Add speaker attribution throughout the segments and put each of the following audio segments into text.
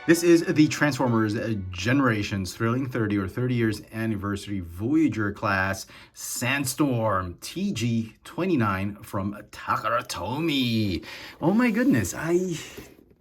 Speaker 1: This is the Transformers Generations Thrilling 30 or 30 years anniversary Voyager class Sandstorm TG29 from Takara Tomy. Oh my goodness, I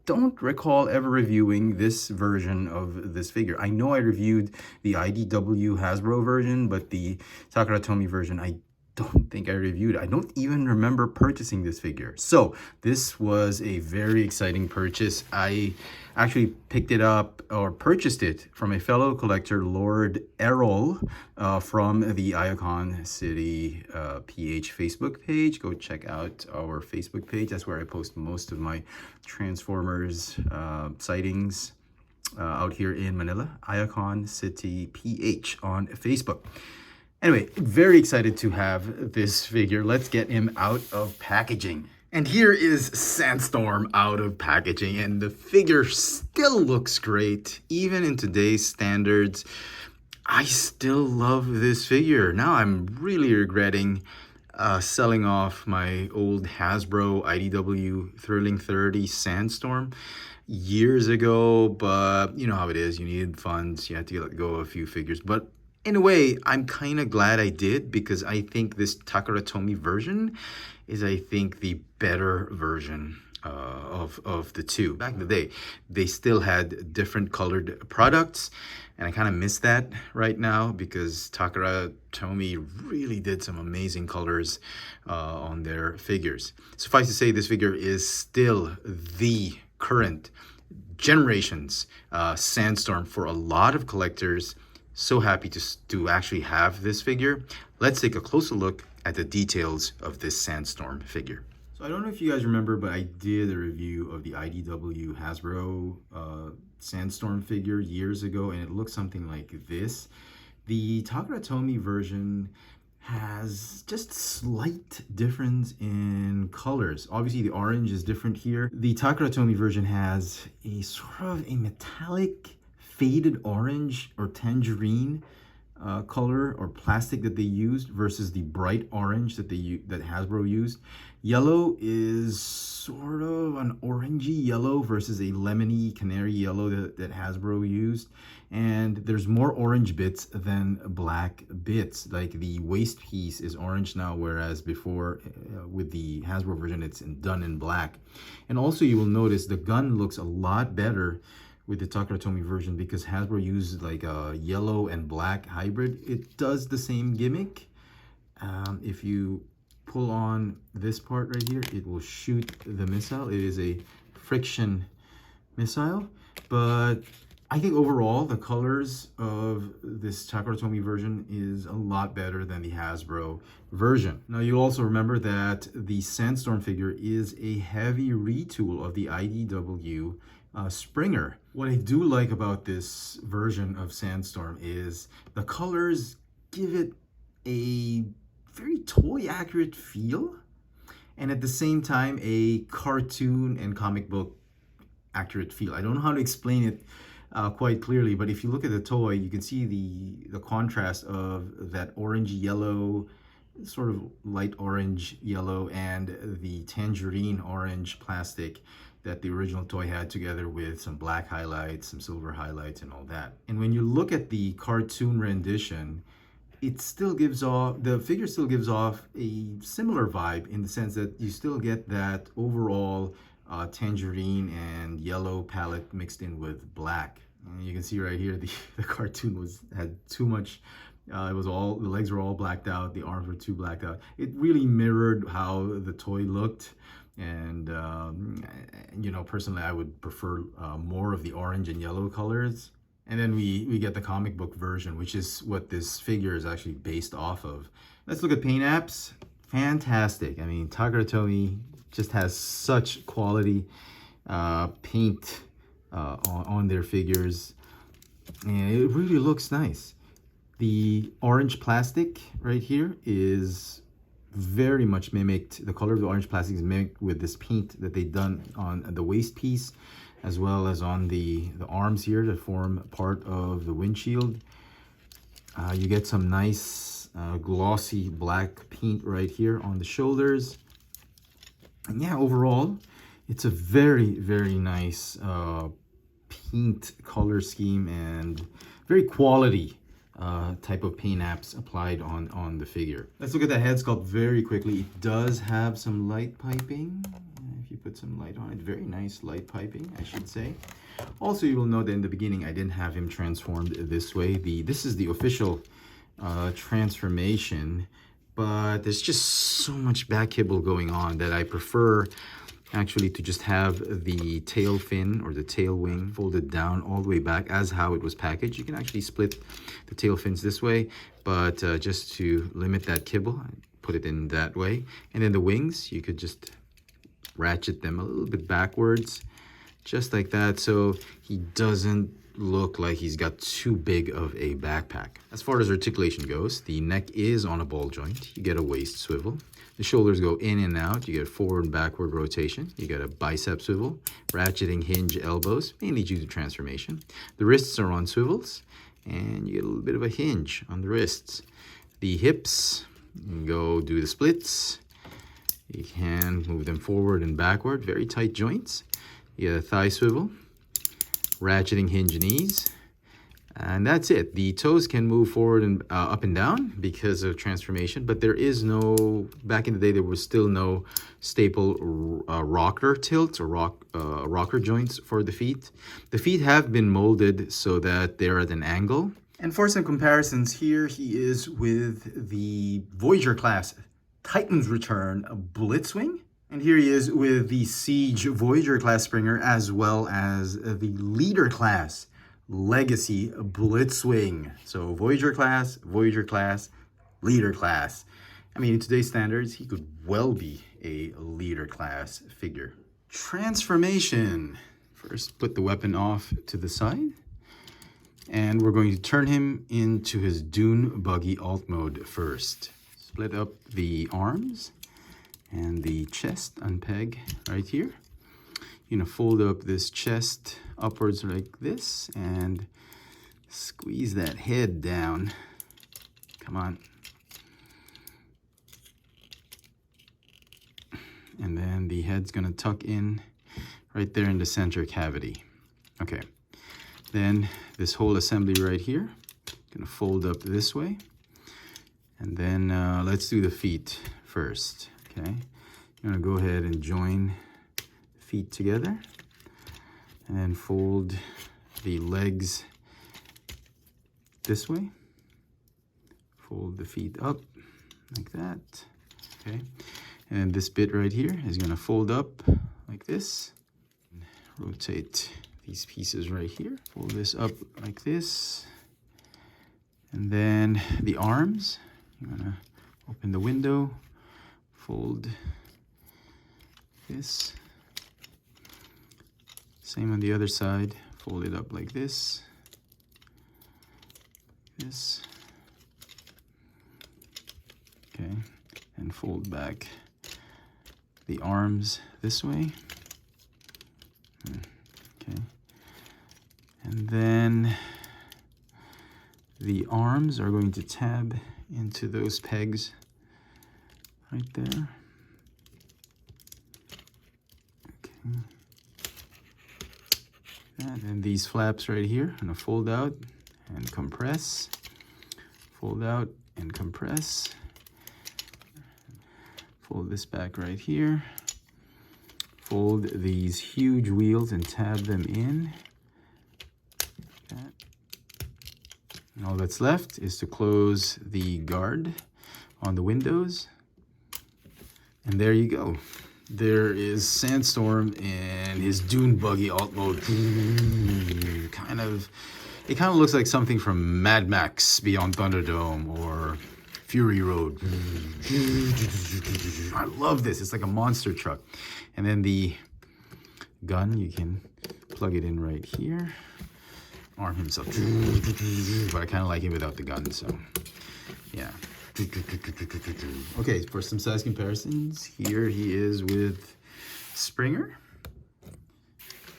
Speaker 1: don't recall ever reviewing this version of this figure. I know I reviewed the IDW Hasbro version, but the Takara Tomy version, I don't think I reviewed it. I don't even remember purchasing this figure. So this was a very exciting purchase. I actually picked it up or purchased it from a fellow collector, Lord Errol, from the Icon City PH Facebook page. Go check out our Facebook page. That's where I post most of my Transformers sightings out here in Manila. Icon City PH on Facebook. Anyway, very excited to have this figure. Let's get him out of packaging. And here is Sandstorm out of packaging, and the figure still looks great. Even in today's standards, I still love this figure. Now I'm really regretting selling off my old Hasbro IDW Thrilling 30 Sandstorm years ago, but you know how it is. You needed funds. You had to let go of a few figures. But in a way, I'm kind of glad I did, because I think this Takara Tomy version is, I think, the better version of the two. Back in the day, they still had different colored products, and I kind of miss that right now, because Takara Tomy really did some amazing colors on their figures. Suffice to say, this figure is still the current generation's Sandstorm for a lot of collectors. So happy to actually have this figure. Let's take a closer look at the details of this Sandstorm figure. So I don't know if you guys remember, but I did a review of the IDW Hasbro Sandstorm figure years ago, and it looks something like this. The Takara Tomy version has just slight difference in colors. Obviously the orange is different here. The Takara Tomy version has a sort of a metallic faded orange or tangerine color or plastic that they used, versus the bright orange that Hasbro used. Yellow is sort of an orangey yellow versus a lemony canary yellow that Hasbro used. And there's more orange bits than black bits. Like the waist piece is orange now, whereas before with the Hasbro version it's done in black. And also you will notice the gun looks a lot better with the Takara Tomy version, because Hasbro used like a yellow and black hybrid. It does the same gimmick. If you pull on this part right here, it will shoot the missile. It is a friction missile, but I think overall the colors of this Takara Tomy version is a lot better than the Hasbro version. Now you'll also remember that the Sandstorm figure is a heavy retool of the IDW Springer. What I do like about this version of Sandstorm is the colors give it a very toy accurate feel, and at the same time a cartoon and comic book accurate feel. I don't know how to explain it quite clearly, but if you look at the toy, you can see the contrast of that orangey yellow, sort of light orange yellow, and the tangerine orange plastic that the original toy had, together with some black highlights, some silver highlights, and all that. And when you look at the cartoon rendition, it still gives off, the figure still gives off a similar vibe, in the sense that you still get that overall tangerine and yellow palette mixed in with black. And you can see right here the cartoon had too much. It was all, the legs were all blacked out, the arms were too blacked out. It really mirrored how the toy looked. And you know, personally I would prefer more of the orange and yellow colors. And then we get the comic book version, which is what this figure is actually based off of. Let's look at paint apps. Fantastic. I mean, Takara Tomy just has such quality paint on their figures, and it really looks nice. The orange plastic right here is very much mimicked. The color of the orange plastic is mimicked with this paint that they've done on the waist piece, as well as on the arms here that form part of the windshield. You get some nice glossy black paint right here on the shoulders. And yeah, overall, it's a very, very nice paint color scheme and very quality type of paint apps applied on the figure. Let's look at the head sculpt very quickly. It does have some light piping. If you put some light on it, very nice light piping, I should say. Also, you will note that in the beginning, I didn't have him transformed this way. This is the official transformation, but there's just so much back kibble going on that I prefer actually to just have the tail fin or the tail wing folded down all the way back as how it was packaged. You can actually split the tail fins this way, but just to limit that kibble, I put it in that way. And then the wings, you could just ratchet them a little bit backwards, just like that, so he doesn't look like he's got too big of a backpack. As far as articulation goes, the neck is on a ball joint. You get a waist swivel. The shoulders go in and out. You get forward and backward rotation. You get a bicep swivel, ratcheting hinge elbows, mainly due to transformation. The wrists are on swivels, and you get a little bit of a hinge on the wrists. The hips, you can go do the splits. You can move them forward and backward, very tight joints. You get a thigh swivel, ratcheting hinge knees, and that's it. The toes can move forward and up and down because of transformation, but there is no, back in the day, there was still no staple rocker tilts or rocker joints for the feet. The feet have been molded so that they're at an angle. And for some comparisons, here he is with the Voyager class Titan's Return Blitzwing. And here he is with the Siege Voyager class Springer, as well as the Leader class Legacy Blitzwing. So Voyager class, Leader class. I mean, in today's standards, he could well be a Leader class figure. Transformation. First, put the weapon off to the side. And we're going to turn him into his Dune Buggy alt mode first. Split up the arms and the chest, unpeg right here. You're gonna fold up this chest upwards like this and squeeze that head down. Come on. And then the head's gonna tuck in right there in the center cavity. Okay, then this whole assembly right here, gonna fold up this way. And then let's do the feet first. Okay, you're gonna go ahead and join feet together and then fold the legs this way. Fold the feet up like that. Okay, and this bit right here is gonna fold up like this. Rotate these pieces right here. Fold this up like this. And then the arms, you're gonna open the window, fold this. Same on the other side, fold it up like this. This. Okay, and fold back the arms this way. Okay, and then the arms are going to tab into those pegs right there. Okay. And then these flaps right here, I'm gonna fold out and compress. Fold out and compress. Fold this back right here. Fold these huge wheels and tab them in. Like that. And all that's left is to close the guard on the windows. And there you go. There is Sandstorm and his Dune Buggy alt mode. It kind of looks like something from Mad Max Beyond Thunderdome or Fury Road. I love this. It's like a monster truck. And then the gun, you can plug it in right here. Arm himself. But I kind of like him without the gun, so yeah. Okay, for some size comparisons, here he is with Springer.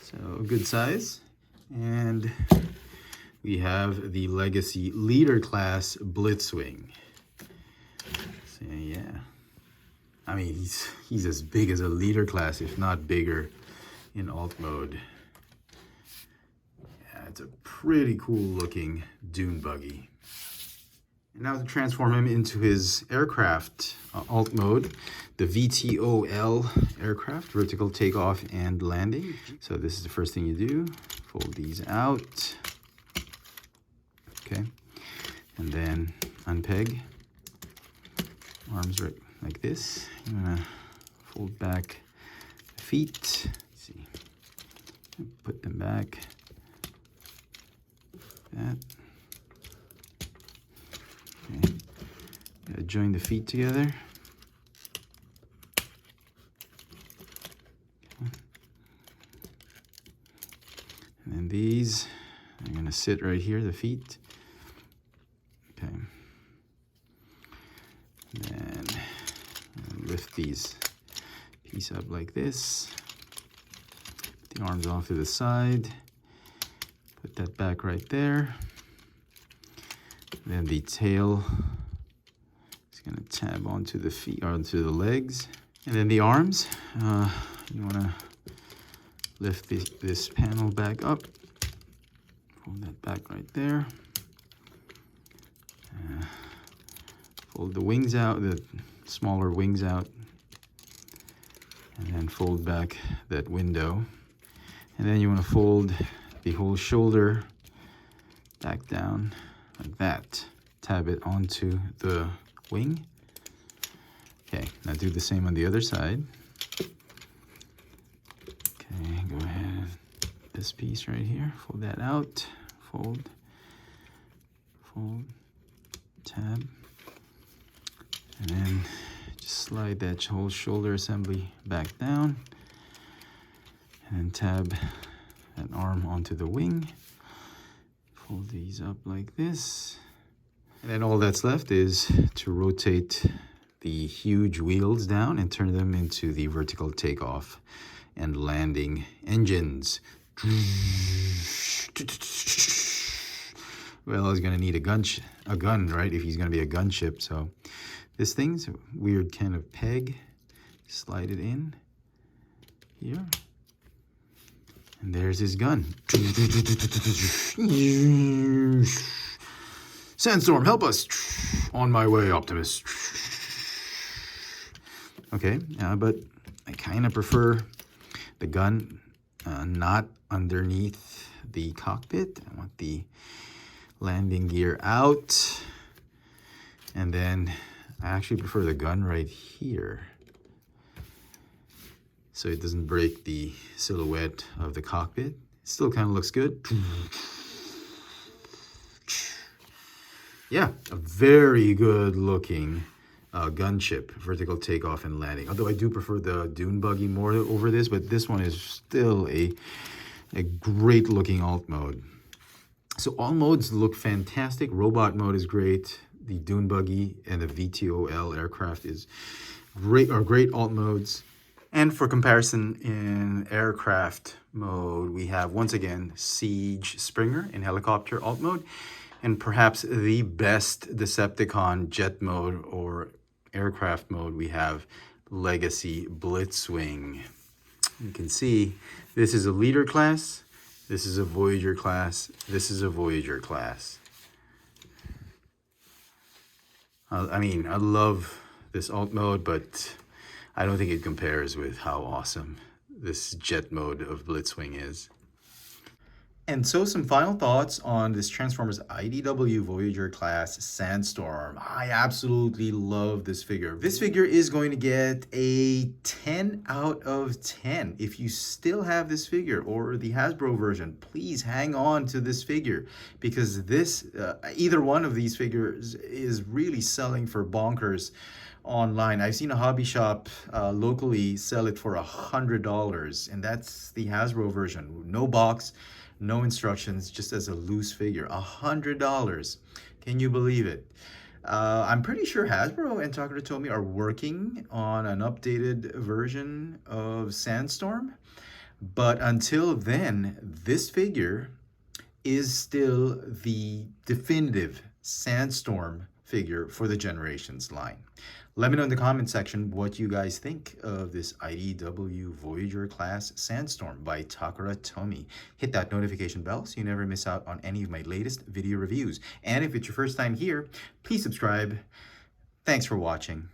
Speaker 1: So good size. And we have the Legacy Leader class Blitzwing. So yeah. I mean, he's as big as a Leader class, if not bigger, in alt mode. It's a pretty cool looking dune buggy. And now to transform him into his aircraft alt mode, the VTOL aircraft, vertical takeoff and landing. So this is the first thing you do. Fold these out. Okay. And then unpeg. Arms right like this. I'm gonna fold back the feet. Let's see. Put them back. That. Okay. Gotta join the feet together. Okay. And then these are gonna sit right here, the feet. Okay. And then lift these piece up like this. Put the arms off to the side. Put that back right there. Then the tail is going to tab onto the feet, or onto the legs. And then the arms, you want to lift this panel back up. Fold that back right there. Fold the wings out, the smaller wings out. And then fold back that window. And then you want to fold the whole shoulder back down like that. Tab it onto the wing. Okay, now do the same on the other side. Okay, go ahead. This piece right here, fold that out. Fold, fold, tab. And then just slide that whole shoulder assembly back down. And then tab that arm onto the wing. Fold these up like this. And then all that's left is to rotate the huge wheels down and turn them into the vertical takeoff and landing engines. Well, I was gonna need a gun, right? If he's gonna be a gunship. So this thing's a weird kind of peg. Slide it in here. And there's his gun. Sandstorm, help us. On my way, Optimus. Okay, but I kind of prefer the gun not underneath the cockpit. I want the landing gear out. And then I actually prefer the gun right here, so it doesn't break the silhouette of the cockpit. It still kind of looks good. Yeah, a very good looking gunship, vertical takeoff and landing. Although I do prefer the dune buggy more over this, but this one is still a great looking alt mode. So all modes look fantastic. Robot mode is great. The dune buggy and the VTOL aircraft is great, are great alt modes. And for comparison, in aircraft mode, we have, once again, Siege Springer in helicopter alt mode, and perhaps the best Decepticon jet mode or aircraft mode, we have Legacy Blitzwing. You can see this is a leader class, this is a Voyager class, this is a Voyager class. I mean, I love this alt mode, but I don't think it compares with how awesome this jet mode of Blitzwing is. And so some final thoughts on this Transformers IDW Voyager class Sandstorm. I absolutely love this figure. This figure is going to get a 10 out of 10. If you still have this figure or the Hasbro version, please hang on to this figure, because this, either one of these figures is really selling for bonkers online. I've seen a hobby shop locally sell it for $100, and that's the Hasbro version. No box, no instructions, just as a loose figure. $100. Can you believe it? I'm pretty sure Hasbro and Takara Tomy are working on an updated version of Sandstorm. But until then, this figure is still the definitive Sandstorm figure for the Generations line. Let me know in the comment section what you guys think of this IDW Voyager class Sandstorm by Takara Tomy. Hit that notification bell so you never miss out on any of my latest video reviews. And if it's your first time here, please subscribe. Thanks for watching.